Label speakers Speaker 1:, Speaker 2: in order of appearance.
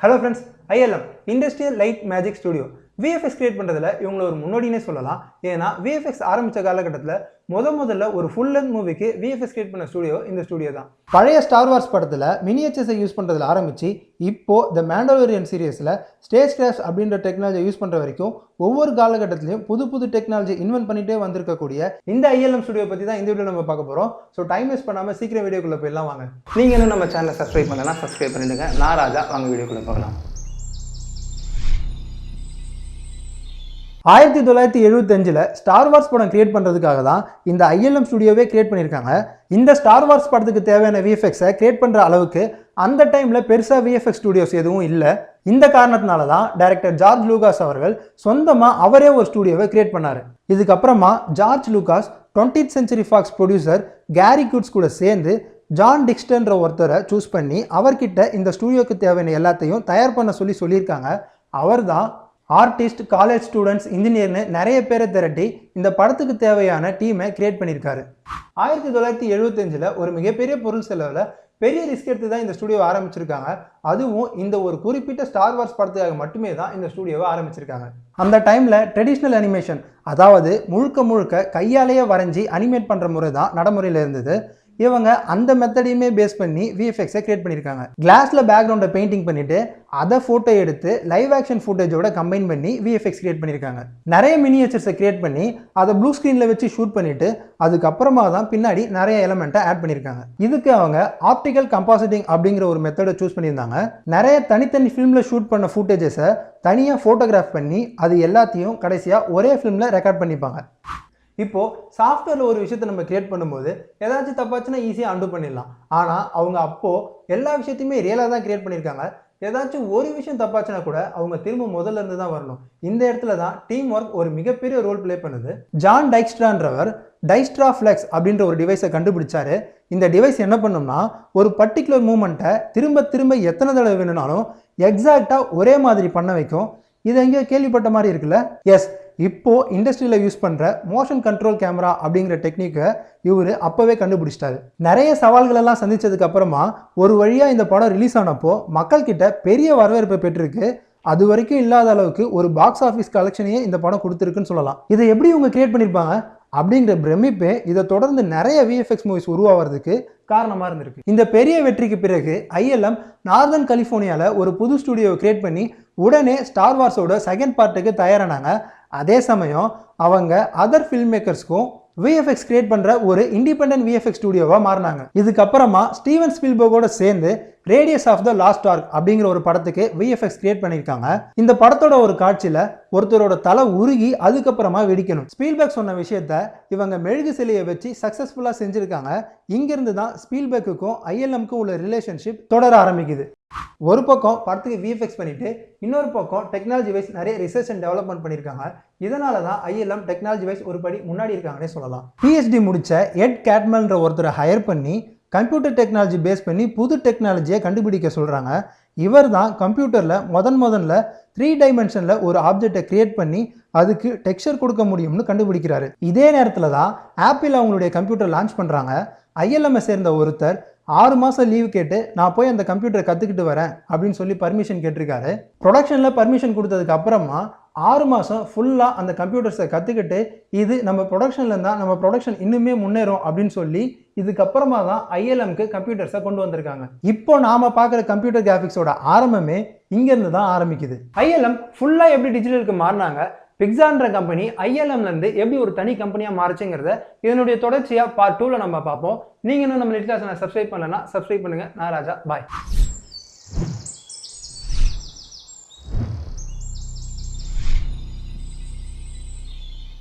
Speaker 1: Hello friends, ILM Industrial Light Magic Studio VFX create பண்றதுல இவங்க ஒரு முன்னோடினே சொல்லலாம். ஏனா VFX ஆரம்பிச்ச காலகட்டத்துல முதல்ல ஒரு full length மூவிக்கு VFX கிரியேட் பண்ண ஸ்டுடியோ இந்த ஸ்டுடியோ தான். பழைய ஸ்டார் வார்ஸ் படத்துல மினியேச்சர்ஸை யூஸ் பண்றதுல ஆரம்பிச்சு இப்போ The Mandalorian சீரிஸ்ல ஸ்டேஜ் கிராஃப்ட் அப்படிங்கற டெக்னாலஜி யூஸ் பண்ற வரைக்கும் ஒவ்வொரு காலகட்டத்திலயும் புது டெக்னாலஜி இன்வென்ட் பண்ணிட்டே வந்திருக்க கூடிய இந்த ILM ஸ்டுடியோ பத்தி தான் இந்த வீடியோல நம்ம பார்க்க போறோம். சோ டைம் வேஸ்ட் பண்ணாம சீக்கிரம் வீடியோக்குள்ள போய்லாம் வாங்க. நீங்க இன்னும் நம்ம சேனலை சப்ஸ்கிரைப் பண்ணலனா சப்ஸ்கிரைப் பண்ணிடுங்க. நான் ராஜா, வாங்க வீடியோக்குள்ள போகலாம். 1975ல ஸ்டார் வார்ஸ் படம் கிரியேட் பண்றதுக்காக தான் இந்த ILM ஸ்டுடியோவே கிரியேட் பண்ணியிருக்காங்க. இந்த ஸ்டார் வார்ஸ் படத்துக்கு தேவையான VFX-ஐ கிரியேட் பண்ற அளவுக்கு அந்த டைம்ல பெருசா VFX ஸ்டுடியோஸ் எதுவும் இல்லை. இந்த காரணத்தினால தான் டைரக்டர் ஜார்ஜ் லூகாஸ் அவர்கள் சொந்தமா அவரே ஒரு ஸ்டுடியோவை கிரியேட் பண்ணாரு. இதுக்கப்புறமா George Lucas 20th Century Fox producer carry goods கூட சேர்ந்து ஜான் டிக்ஸ்டன்ற ஒருத்தரை சூஸ் பண்ணி அவர்கிட்ட இந்த ஸ்டுடியோக்கு தேவையான எல்லாத்தையும் தயார் பண்ண சொல்லியிருக்காங்க. அவர் தான் ஆர்டிஸ்ட், காலேஜ் ஸ்டூடெண்ட்ஸ், இன்ஜினியர்னு நிறைய பேரை திரட்டி இந்த படத்துக்கு தேவையான டீமை கிரியேட் பண்ணியிருக்காரு. 1975ல் ஒரு மிகப்பெரிய பொருள் செலவில் பெரிய ரிஸ்க் எடுத்து தான் இந்த ஸ்டுடியோவை ஆரம்பிச்சிருக்காங்க. அதுவும் இந்த ஒரு குறிப்பிட்ட ஸ்டார் வார்ஸ் படத்துக்காக மட்டுமே தான் இந்த ஸ்டுடியோவை ஆரம்பிச்சிருக்காங்க. அந்த டைமில் ட்ரெடிஷ்னல் அனிமேஷன், அதாவது முழுக்க கையாலேயே வரைஞ்சி அனிமேட் பண்ணுற முறை தான் நடைமுறையில் இருந்தது. இவங்க அந்த மெத்தடையுமே பேஸ் பண்ணி VFX-ஐ கிரியேட் பண்ணியிருக்காங்க. கிளாஸில் பேக்ரவுண்டை பெயிண்டிங் பண்ணிட்டு அதை ஃபோட்டோ எடுத்து லைவ் ஆக்ஷன் ஃபுட்டேஜோட கம்பைன் பண்ணி VFX கிரியேட் பண்ணியிருக்காங்க. நிறைய மினியேச்சர்ஸை கிரியேட் பண்ணி அதை ப்ளூ ஸ்க்ரீனில் வச்சு ஷூட் பண்ணிட்டு அதுக்கப்புறமா தான் பின்னாடி நிறைய எலமெண்ட்டை ஆட் பண்ணியிருக்காங்க. இதுக்கு அவங்க ஆப்டிக்கல் கம்பாசிட்டிங் அப்படிங்கிற ஒரு மெத்தடை சூஸ் பண்ணியிருந்தாங்க. நிறைய தனித்தனி ஃபிலிமில் ஷூட் பண்ண ஃபுட்டேஜஸை தனியாக ஃபோட்டோகிராஃப் பண்ணி அது எல்லாத்தையும் கடைசியாக ஒரே ஃபிலிமில் ரெக்கார்ட் பண்ணிப்பாங்க. இப்போ சாஃப்ட்வேர்ல ஒரு விஷயத்தை நம்ம கிரியேட் பண்ணும்போது ஏதாச்சும் தப்பாச்சுன்னா ஈஸியாக அண்டு பண்ணிடலாம். ஆனால் அவங்க அப்போ எல்லா விஷயத்தையுமே ரியலாக தான் கிரியேட் பண்ணியிருக்காங்க. ஏதாச்சும் ஒரு விஷயம் தப்பாச்சுன்னா கூட அவங்க திரும்ப முதல்ல இருந்து தான் வரணும். இந்த இடத்துல தான் டீம் ஒர்க் ஒரு மிகப்பெரிய ரோல் பிளே பண்ணுது. ஜான் டைக்ஸ்ட்ரான்றவர் டைஸ்ட்ராஃப்ளெக்ஸ் அப்படின்ற ஒரு டிவைஸை கண்டுபிடிச்சாரு. இந்த டிவைஸ் என்ன பண்ணும்னா ஒரு பர்டிகுலர் மூமெண்ட்டை திரும்ப எத்தனை தடவை வேணும்னாலும் எக்ஸாக்டாக ஒரே மாதிரி பண்ண வைக்கும். இது எங்கேயோ கேள்விப்பட்ட மாதிரி இருக்குல்ல? எஸ், இப்போ இண்டஸ்ட்ரியில் யூஸ் பண்ணுற மோஷன் கண்ட்ரோல் கேமரா அப்படிங்கிற டெக்னிக்கை இவர் அப்போவே கண்டுபிடிச்சிட்டாரு. நிறைய சவால்களெல்லாம் சந்திச்சதுக்கு அப்புறமா ஒரு வழியாக இந்த படம் ரிலீஸ் ஆனப்போ மக்கள்கிட்ட பெரிய வரவேற்பை பெற்றிருக்கு. அது வரைக்கும் இல்லாத அளவுக்கு ஒரு பாக்ஸ் ஆஃபீஸ் கலெக்ஷனையே இந்த படம் கொடுத்துருக்குன்னு சொல்லலாம். இதை எப்படி இவங்க கிரியேட் பண்ணியிருப்பாங்க அப்படிங்கிற பிரமிப்பே இதை தொடர்ந்து நிறைய VFX மூவிஸ் உருவாகிறதுக்கு காரணமாக இருந்திருக்கு. இந்த பெரிய வெற்றிக்கு பிறகு ILM நார்தன் கலிஃபோர்னியாவில் ஒரு புது ஸ்டுடியோவை கிரியேட் பண்ணி உடனே ஸ்டார் வார்ஸோட செகண்ட் பார்ட்டுக்கு தயாரானாங்க. அதே சமயம் அவங்க அதர் ஃபில்ம் மேக்கர்ஸ்க்கும் VFX கிரியேட் பண்ற ஒரு இண்டிபெண்டன்ட் VFX ஸ்டுடியோவா மாறினாங்க. இதுக்கப்புறமா ஸ்டீவன் ஸ்பீல்பர்கோட சேர்ந்து Raiders of the Lost Ark அப்படிங்கிற ஒரு படத்துக்கு VFX கிரியேட் பண்ணியிருக்காங்க. இந்த படத்தோட ஒரு காட்சியில ஒருத்தரோட தலை உருகி அதுக்கப்புறமா வெடிக்கணும். ஸ்பீல்பர்க் சொன்ன விஷயத்த இவங்க மெழுகு சிலையை வச்சு சக்சஸ்ஃபுல்லா செஞ்சிருக்காங்க. இங்கிருந்து தான் ஸ்பீல்பர்க்குக்கும் ILM-க்கும் உள்ள ரிலேஷன்ஷிப் தொடர ஆரம்பிக்குது. ஒரு பக்கம் படத்துக்கு VFX பண்ணிட்டு இன்னொரு பக்கம் டெக்னாலஜி வைஸ் நிறைய ரிசர்ச் அண்ட் டெவலப்மெண்ட் பண்ணியிருக்காங்க. இதனால தான் ILM டெக்னாலஜி வைஸ் ஒரு படி முன்னாடி இருக்காங்கன்னே சொல்லலாம். PhD முடிச்ச எட் கேட்மல்ன்ற ஒருத்தரை ஹையர் பண்ணி கம்ப்யூட்டர் டெக்னாலஜி பேஸ் பண்ணி புது டெக்னாலஜியை கண்டுபிடிக்க சொல்கிறாங்க. இவர் தான் கம்ப்யூட்டரில் முதல்ல 3 டைமென்ஷனில் ஒரு ஆப்ஜெக்டை கிரியேட் பண்ணி அதுக்கு டெக்ஸ்சர் கொடுக்க முடியும்னு கண்டுபிடிக்கிறாரு. இதே நேரத்தில் தான் ஆப்பிள் அவங்களுடைய கம்ப்யூட்டர் லான்ச் பண்ணுறாங்க. ILM-ஐ சேர்ந்த ஒருத்தர் 6 மாதம் லீவ் கேட்டு நான் போய் அந்த கம்ப்யூட்டரை கற்றுக்கிட்டு வரேன் அப்படின்னு சொல்லி பர்மிஷன் கேட்டிருக்காரு. ப்ரொடக்ஷனில் பர்மிஷன் கொடுத்ததுக்கு அப்புறமா 6 மாதம் ஃபுல்லாக அந்த கம்ப்யூட்டர்ஸை கற்றுக்கிட்டு இது நம்ம ப்ரொடக்ஷனில் இருந்தால் நம்ம ப்ரொடக்ஷன் இன்னுமே முன்னேறும் அப்படின்னு சொல்லி இதுக்கப்புறமா தான் ILM-க்கு கம்ப்யூட்டர்ஸை கொண்டு வந்திருக்காங்க. இப்போ நாம் பார்க்குற கம்ப்யூட்டர் கிராஃபிக்ஸோட ஆரம்பமே இங்கேருந்து தான் ஆரம்பிக்குது. ILM ஃபுல்லாக எப்படி டிஜிட்டலுக்கு மாறினாங்க, பிக்ஸான்ற கம்பெனி ILM-லேருந்து எப்படி ஒரு தனி கம்பெனியாக மாறுச்சுங்கிறத இதனுடைய தொடர்ச்சியாக பார்ட் 2ல் நம்ம பார்ப்போம். நீங்கள் இன்னும் நம்ம நெட் கிளாஸ் சப்ஸ்கிரைப் பண்ணலன்னா சப்ஸ்கிரைப் பண்ணுங்கள். நான் ராஜா, பாய்.